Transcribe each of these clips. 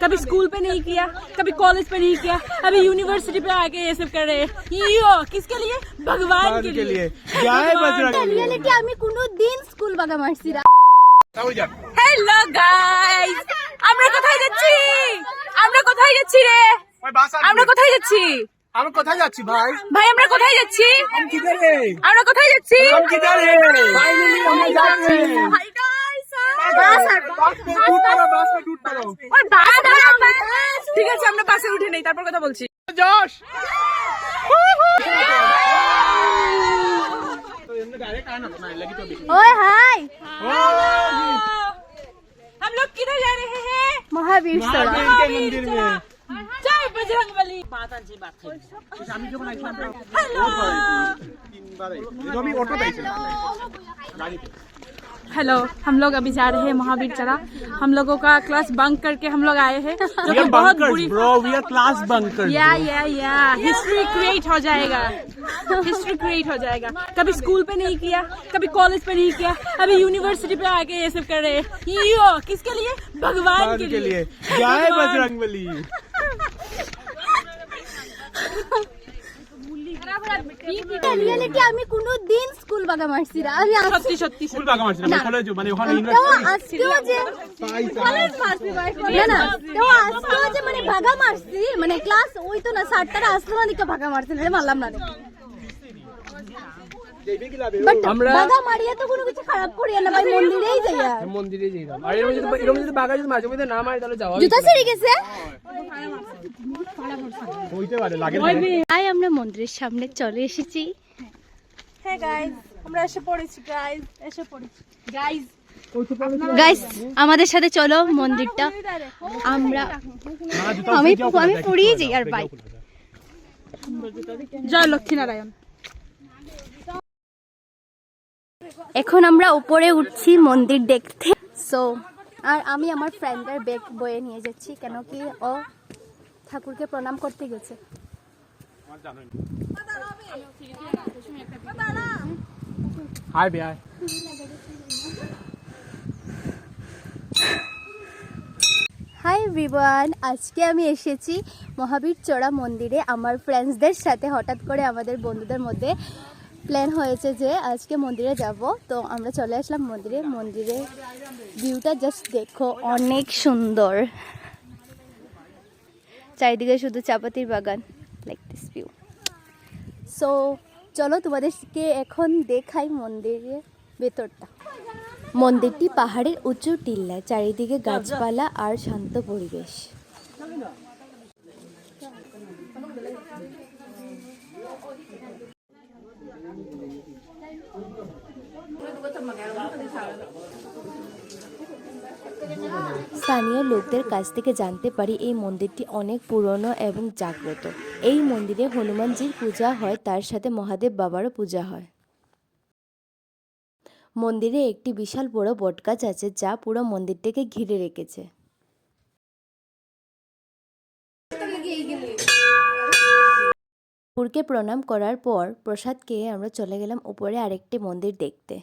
कभी स्कूल पे नहीं किया, कभी कॉलेज पे नहीं किया, अभी यूनिवर्सिटी पे आके ये सब कर रहे हैं। यो किसके लिए? भगवान के लिए। जय बजरंग। रियलिटी আমি কোনোদিন স্কুল বাগা মারছি না। হ্যালো গাইস, আমরা কোথায় যাচ্ছি? আমরা কোথায় যাচ্ছি রে? আমরা কোথায় যাচ্ছি? আমরা কোথায় যাচ্ছি ভাই? ভাই আমরা কোথায় যাচ্ছি? हम किधर है? আমরা কোথায় যাচ্ছি? हम किधर है? फाइनली हम जाते हैं। হাই গাইস, बस में टूट पड़ो, बस में टूट पड़ो। ওই বাস দাঁড়াও। ঠিক আছে আমরা বাসে উঠে নেই, তারপর কথা বলছি। जोश। तो हमने डायरेक्ट आना अपना लगी तो ওই হাই हम लोग किधर जा रहे हैं? মহাবীর চড়া। महावीर के मंदिर में। जय बजरंगबली। हेलो जो भी ऑटो पे गाड़ी पे। हेलो, हम लोग अभी जा रहे हैं महावीर चढ़ा। हम लोगों का क्लास बंक करके हम लोग आए हैं, जो कि बहुत बुरी। Bro we are class bunker. या हिस्ट्री क्रिएट हो जाएगा, हिस्ट्री क्रिएट हो जाएगा। कभी स्कूल पे नहीं किया, कभी कॉलेज पे नहीं किया, अभी यूनिवर्सिटी पे आके ये सब कर रहे हैं। यो किसके लिए? भगवान के लिए। जय बजरंगबली। রিয়েলিটি আমি কোনোদিন স্কুল বাগা মারছি না। আমি সত্যি সত্যি স্কুল বাগা মারছি না কলেজ মানে ওখানে তো আজকেও যে না না তো আজকেও যে মানে ভাগা মারছি মানে ক্লাস ওই তো না স্যারটারা আসলো না দিকে ভাগা মারছে না মারলাম না বাট ভাগা মারিয়া তো কোনো কিছু খারাপ করিয়া না ভাই মন্দিরেই যাইয়া মন্দিরে যাইলাম আর এরকম যদি বাগা যদি মাঝে মধ্যে না মারে তাহলে যাওয়া জুতা ছিঁড়ে গেছে হইতে পারে লাগে তাই আমরা মন্দিরের সামনে চলে এসেছি। হ্যাঁ গাইস, আমরা এসে পড়েছি গাইস। গাইস আমাদের সাথে চলো মন্দিরটা আমরা আমি পড়িয়ে যাই আর ভাই জয় লক্ষ্মীনারায়ণ। এখন আমরা উপরে উঠছি মন্দির দেখতে। সো আর আমি আমার ফ্রেন্ডের ব্যাগ বয়ে নিয়ে যাচ্ছি কেন কি ও ঠাকুরকে প্রণাম করতে গেছে। হাই ভাই হাই এভরিওয়ান, আজকে আমি এসেছি মহাবীর চড়া মন্দিরে আমার ফ্রেন্ডসদের সাথে। হঠাৎ করে আমাদের বন্ধুদের মধ্যে প্ল্যান হয়েছে যে আজকে মন্দিরে যাব, তো আমরা চলে আসলাম মন্দিরে। মন্দিরে ভিউটা জাস্ট দেখো, অনেক সুন্দর, চারিদিকে শুধু চাপাতির বাগান, লাইক দিস ভিউ। সো চলো তোমাদেরকে এখন দেখাই মন্দিরের ভেতরটা। মন্দিরটি পাহাড়ের উঁচু টিল্লায়, চারিদিকে গাছপালা আর শান্ত পরিবেশ। স্থানীয় লোকদের কাছ থেকে জানতে পারি এই মন্দিরটি অনেক পুরনো এবং জাগ্রত। এই মন্দিরে হনুমানজির পূজা হয়, তার সাথে মহাদেব বাবারও পূজা হয়। মন্দিরে একটি বিশাল বড় বটগাছ আছে যা পুরো মন্দিরটাকে ঘিরে রেখেছে। ঠাকুরকে প্রণাম করার পর প্রসাদ খেয়ে আমরা চলে গেলাম উপরে আরেকটি মন্দির দেখতে।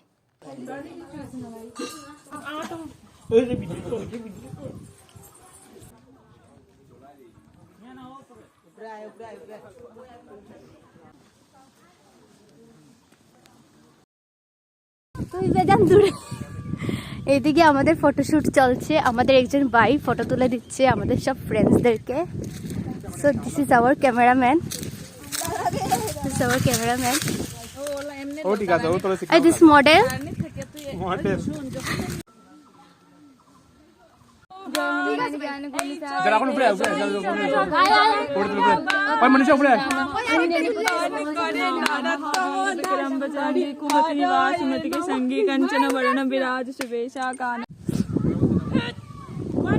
এইদিকে আমাদের ফটোশুট চলছে, আমাদের একজন ভাই ফটো তুলে দিচ্ছে আমাদের সব ফ্রেন্ডসদেরকে। So this is our cameraman, ও ঠিক আছে ও তোরে শিখা দিস মডেল। जरा अपन ऊपर ऊपर ओए मनीषा ऊपर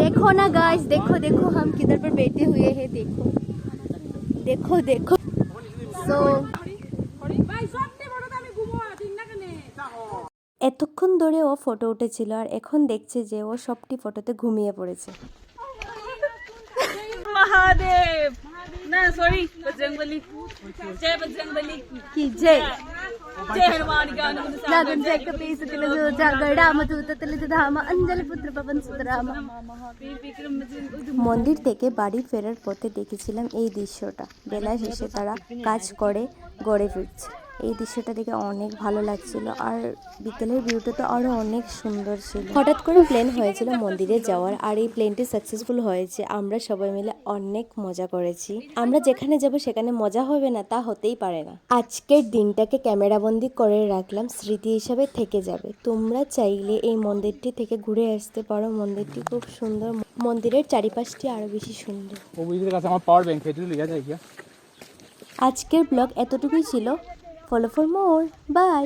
देखो ना गाइस, देखो देखो हम किधर पर बैठे हुए हैं, देखो देखो देखो। सो এতক্ষণ ধরে ও ফটো উঠেছিল আর এখন দেখছে যে ও সবটি ফটোতে ঘুমিয়ে পড়েছে। মহাদেব না সরি বজরংবলী, জয় বজরংবলী কি জয়। जय हनुमान ज्ञान गुण जागरण जय कपीस तिल जो जागर राम दूत तिल धाम अंजलि पुत्र पवन सुत राम। মন্দির থেকে বাড়ি ফেরার পথে দেখেছিলাম এই দৃশ্যটা। বেলা শেষে তারা কাজ করে গড়ে ফিরছে। এই দৃশ্যটা দেখে অনেক ভালো লাগছিল, আর বিকেলের ভিউটা তো আরও অনেক সুন্দর ছিল। হঠাৎ করে প্ল্যান হয়েছিল মন্দিরে যাওয়ার, আর এই প্ল্যানটি সাকসেসফুল হয়েছে। আমরা সবাই মিলে অনেক মজা করেছি। আমরা যেখানে যাব সেখানে মজা হবে না তা হতেই পারে না। আজকের দিনটাকে ক্যামেরাবন্দি করে রাখলাম, স্মৃতি হিসাবে থেকে যাবে। তোমরা চাইলে এই মন্দিরটি থেকে ঘুরে আসতে পারো। মন্দিরটি খুব সুন্দর, মন্দিরের চারিপাশটি আরো বেশি সুন্দর। আমার পাওয়ার ব্যাংক ফেটে লিয়া যায়। আজকের ব্লগ এতটুকুই ছিল। Follow for more, by.